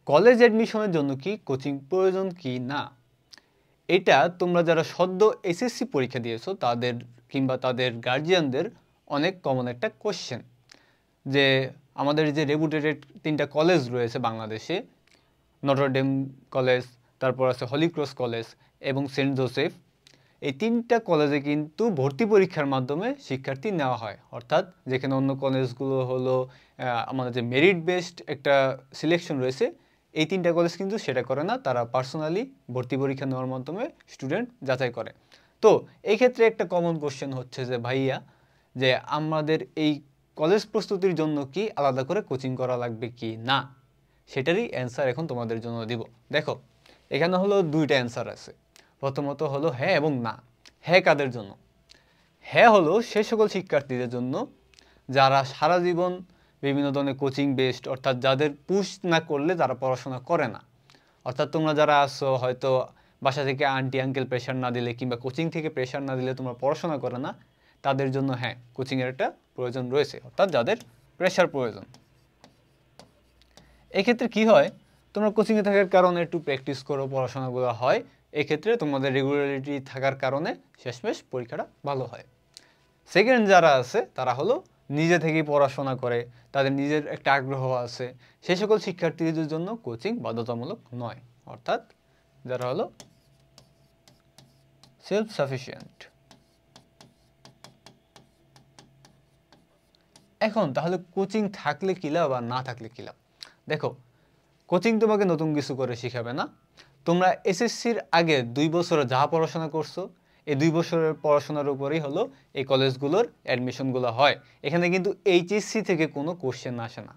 College অ্যাডমিশনের জন্য কি কোচিং প্রয়োজন কি না, এটা তোমরা যারা সদ্য এসএসসি পরীক্ষা দিয়েছো তাদের কিংবা তাদের গার্জিয়ানদের অনেক কমন একটা কোশ্চেন। যে আমাদের যে রেপুটেটেড 3টা কলেজ রয়েছে বাংলাদেশে, নটরডেম কলেজ, তারপর আছে হলি ক্রস কলেজ এবং সেন্ট জোসেফ, এই 3টা কলেজে কিন্তু ভর্তি পরীক্ষার মাধ্যমে শিক্ষার্থী নেওয়া হয়। অর্থাৎ যেখানে অন্য কলেজগুলো হলো আমাদের যে মেরিট বেসড একটা সিলেকশন রয়েছে, এই 3টা কলেজ কিন্তু সেটা করে না, তারা পার্সোনালি ভর্তি পরীক্ষা নেওয়ার মাধ্যমে স্টুডেন্ট যাচাই করে। তো এই ক্ষেত্রে একটা কমন কোশ্চেন হচ্ছে যে ভাইয়া, যে আমাদের এই কলেজ প্রস্তুতির জন্য কি আলাদা করে কোচিং করা লাগবে কি না, সেটারই অ্যান্সার এখন তোমাদের জন্য দিব। দেখো, এখানে হলো 2টা অ্যান্সার আছে। প্রথমত হলো হ্যাঁ এবং না। হ্যাঁ কাদের জন্য? হ্যাঁ হলো সে সকল শিক্ষার্থীদের জন্য যারা সারা জীবন বিভিন্ন ধরনের কোচিং বেসড, অর্থাৎ যাদের পুশ না করলে তারা পড়াশোনা করে না। অর্থাৎ তোমরা যারা আসো হয়তো বাসা থেকে আন্টি আঙ্কেল প্রেশার না দিলে কিংবা কোচিং থেকে প্রেশার না দিলে তোমরা পড়াশোনা করে না, তাদের জন্য হ্যাঁ কোচিংয়ের একটা প্রয়োজন রয়েছে, অর্থাৎ যাদের প্রেশার প্রয়োজন। এক্ষেত্রে কি হয়, তোমরা কোচিংয়ে থাকার কারণে একটু প্র্যাকটিস করো, পড়াশোনাগুলো হয়, এক্ষেত্রে তোমাদের রেগুলারিটি থাকার কারণে শেষমেশ পরীক্ষাটা ভালো হয়। সেকেন্ড যারা আছে তারা হলো নিজে থেকেই পড়াশোনা করে, তাদের নিজের একটা আগ্রহ আছে, সেই সকল শিক্ষার্থীদের জন্য কোচিং বাধ্যতামূলক নয়, অর্থাৎ যারা হলো সেলফ সাফিসিয়েন্ট। এখন তাহলে কোচিং থাকলে কী লাভ আর না থাকলে কী লাভ? দেখো, কোচিং তোমাকে নতুন কিছু করে শেখাবে না। তোমরা এসএসসির আগে 2 বছরে যা পড়াশোনা করছো, এই 2 বছরের পড়াশোনার উপরেই হলো এই কলেজগুলোর অ্যাডমিশনগুলো হয়। এখানে কিন্তু এইচএসসি থেকে কোনো কোশ্চেন আসে না।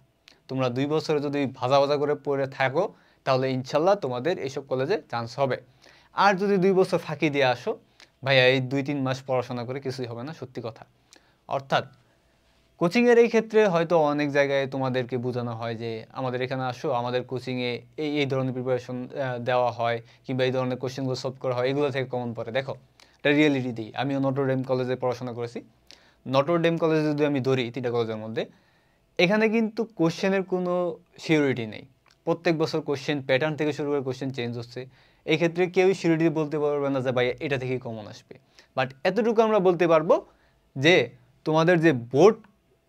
তোমরা 2 বছরে যদি ভাজা ভাজা করে পড়ে থাকো তাহলে ইনশাল্লাহ তোমাদের এইসব কলেজে চান্স হবে। আর যদি 2 বছর ফাঁকি দিয়ে আসো, ভাইয়া এই 2-3 মাস পড়াশোনা করে কিছুই হবে না, সত্যি কথা। অর্থাৎ কোচিংয়ের এই ক্ষেত্রে হয়তো অনেক জায়গায় তোমাদেরকে বোঝানো হয় যে আমাদের এখানে আসো, আমাদের কোচিংয়ে এই ধরনের প্রিপারেশন দেওয়া হয় কিংবা এই ধরনের কোশ্চেনগুলো সলভ করা হয়, এগুলো থেকে কমন পড়ে। দেখো, এটা রিয়েলিটি দিই, আমিও নটরডেম কলেজে পড়াশোনা করেছি। নটরডেম কলেজে যদি আমি ধরি 3টা কলেজের মধ্যে, এখানে কিন্তু কোশ্চেনের কোনো সিওরিটি নেই। প্রত্যেক বছর কোশ্চেন প্যাটার্ন থেকে শুরু করে কোশ্চেন চেঞ্জ হচ্ছে। এই ক্ষেত্রে কেউই সিওরিটি বলতে পারবে না যে ভাই এটা থেকেই কমন আসবে। বাট এতটুকু আমরা বলতে পারবো যে তোমাদের যে বোর্ড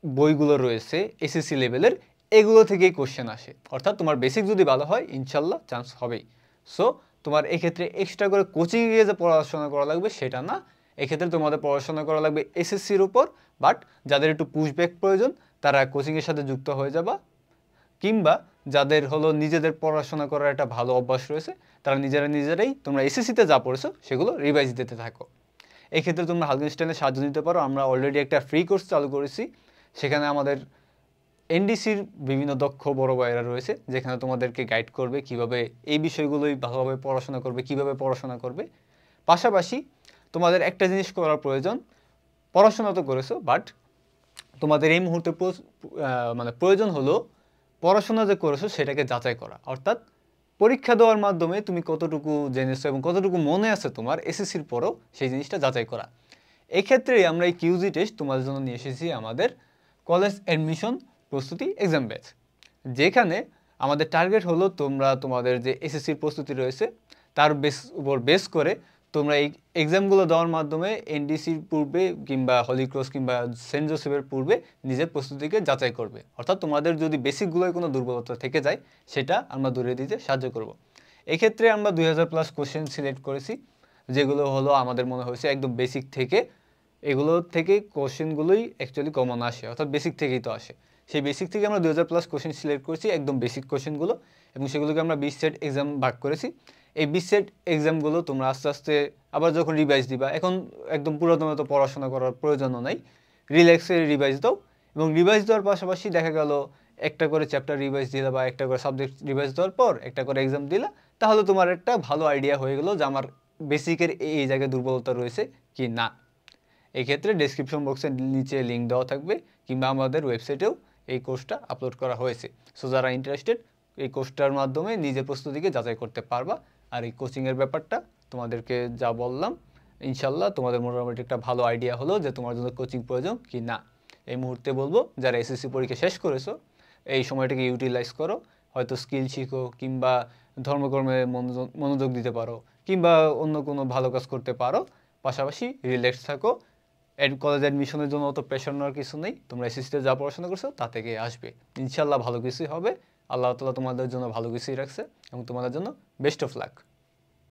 বইগুলো রয়েছে এসএসসি লেভেলের, এগুলো থেকেই কোশ্চেন আসে। অর্থাৎ তোমার বেসিক যদি ভালো হয় ইনশাল্লাহ চান্স হবেই। সো তোমার এক্ষেত্রে এক্সট্রা করে কোচিংয়ে গিয়ে যে পড়াশোনা করা লাগবে সেটা না, এক্ষেত্রে তোমাদের পড়াশোনা করা লাগবে এসএসসির উপর। বাট যাদের একটু পুশব্যাক প্রয়োজন তারা কোচিংয়ের সাথে যুক্ত হয়ে যাবা, কিংবা যাদের হলো নিজেদের পড়াশোনা করার একটা ভালো অভ্যাস রয়েছে তারা নিজেরাই তোমরা এসএসসিতে যা পড়েছো সেগুলো রিভাইজ দিতে থাকো। এক্ষেত্রে তোমরা হালকেনস্টাইনের সাহায্য নিতে পারো। আমরা অলরেডি একটা ফ্রি কোর্স চালু করেছি, সেখানে আমাদের এনডিসির বিভিন্ন দক্ষ বড় ভাইয়েরা রয়েছে, যেখানে তোমাদেরকে গাইড করবে কিভাবে এই বিষয়গুলোই ভালোভাবে পড়াশোনা করবে, কিভাবে পড়াশোনা করবে। পাশাপাশি তোমাদের একটা জিনিস করার প্রয়োজন, পড়াশোনা তো করেছো বাট তোমাদের এই মুহূর্তে মানে প্রয়োজন হলো পড়াশোনা যে করেছো সেটাকে যাচাই করা। অর্থাৎ পরীক্ষা দেওয়ার মাধ্যমে তুমি কতটুকু জেনেছো এবং কতটুকু মনে আছে তোমার এসএসসির পরও, সেই জিনিসটা যাচাই করা। এক্ষেত্রেই আমরা এই কিউজি টেস্ট তোমাদের জন্য নিয়ে এসেছি আমাদের কলেজ অ্যাডমিশন প্রস্তুতি এক্সাম ব্যাচ, যেখানে আমাদের টার্গেট হলো তোমরা তোমাদের যে এসএসসির প্রস্তুতি রয়েছে তার উপর বেস করে তোমরা এই এক্সামগুলো দেওয়ার মাধ্যমে এনডিসির পূর্বে কিংবা হলি ক্রস কিংবা সেন্ট জোসেফের পূর্বে নিজের প্রস্তুতিকে যাচাই করবে। অর্থাৎ তোমাদের যদি বেসিকগুলোয় কোনো দুর্বলতা থেকে যায় সেটা আমরা দূরে দিতে সাহায্য করব। এক্ষেত্রে আমরা 2000+ কোশ্চেন সিলেক্ট করেছি, যেগুলো হলো আমাদের মনে হয়েছে একদম বেসিক থেকে, এগুলো থেকে কোশ্চেনগুলোই অ্যাকচুয়ালি কমন আসে, অর্থাৎ বেসিক থেকেই তো আসে। সেই বেসিক থেকে আমরা 2000+ কোশ্চেন সিলেক্ট করেছি, একদম বেসিক কোশ্চেনগুলো, এবং সেগুলোকে আমরা 20 সেট এক্সাম ভাগ করেছি। এই 20 সেট এক্সামগুলো তোমরা আস্তে আস্তে আবার যখন রিভাইজ দিবা, এখন একদম পুরোদমে তো পড়াশোনা করার প্রয়োজনও নাই, রিল্যাক্সে রিভাইজ দাও। এবং রিভাইজ দেওয়ার পাশাপাশি দেখা গেল একটা করে চ্যাপ্টার রিভাইজ দিলা বা একটা করে সাবজেক্ট রিভাইজ দেওয়ার পর একটা করে এক্সাম দিলা, তাহলে তোমার একটা ভালো আইডিয়া হয়ে গেলো যে আমার বেসিকের এই জায়গায় দুর্বলতা রয়েছে কি না। এই ক্ষেত্রে ডেসক্রিপশন বক্সের নিচে লিঙ্ক দেওয়া থাকবে, কিংবা আমাদের ওয়েবসাইটেও এই কোর্সটা আপলোড করা হয়েছে। সো যারা ইন্টারেস্টেড এই কোর্সটার মাধ্যমে নিজের প্রস্তুতিকে যাচাই করতে পারবা। আর এই কোচিংয়ের ব্যাপারটা তোমাদেরকে যা বললাম, ইনশাল্লাহ তোমাদের মোটামুটি একটা ভালো আইডিয়া হলো যে তোমার জন্য কোচিং প্রয়োজন কি না। এই মুহূর্তে বলবো যারা এসএসসি পরীক্ষা শেষ করেছো এই সময়টাকে ইউটিলাইজ করো, হয়তো স্কিল শিখো, কিংবা ধর্মকর্মে মনোযোগ দিতে পারো, কিংবা অন্য কোনো ভালো কাজ করতে পারো, পাশাপাশি রিল্যাক্স থাকো। কলেজ অ্যাডমিশনের জন্য অত প্রেশার নেওয়ার কিছু নেই, তোমরা এসএসসিতে যা পড়াশোনা করছো তা থেকে আসবে, ইনশাল্লাহ ভালো কিছুই হবে। আল্লাহ তাআলা তোমাদের জন্য ভালো কিছুই রাখছে এবং তোমাদের জন্য বেস্ট অফ লাক।